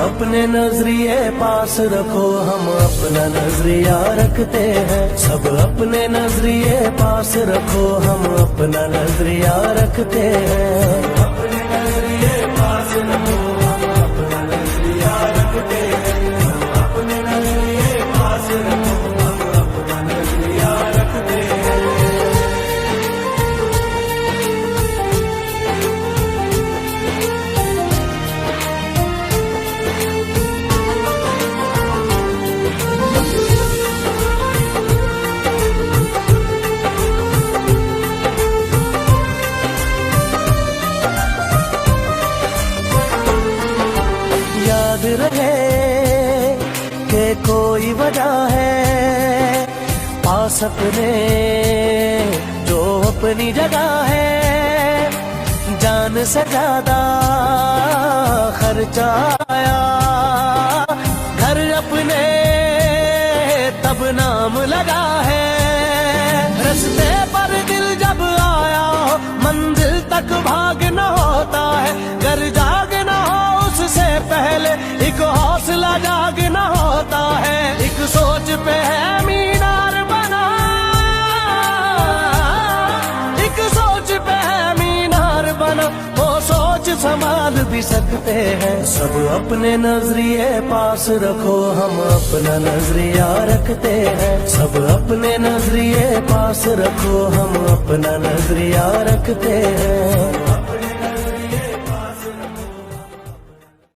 अपने नजरिए पास रखो, हम अपना नजरिया रखते हैं। सब अपने नजरिए पास रखो, हम अपना नजरिया रखते हैं। अपने नजरिए पास रखो, हम अपना नजरिया रखते हैं। अपने नजरिए पास रखो, हम अपना नजरिया रखते हैं। याद रहे कि कोई वजह है, पास अपने जो अपनी जगह है। जान से ज्यादा खर्चा आया, घर अपने तब नाम लगा है। रस्ते पर दिल जब आया हो, मंजिल तक भागना होता है। घर जागना हो उससे पहले एक हौसला जागना होता है। एक सोच पे है मीनार बना, एक सोच पे है मीनार बना। वो सोच संभाल भी सकते हैं। सब अपने नजरिए पास रखो, हम अपना नजरिया रखते हैं। सब अपने नजरिए पास रखो, हम अपना नजरिया रखते हैं।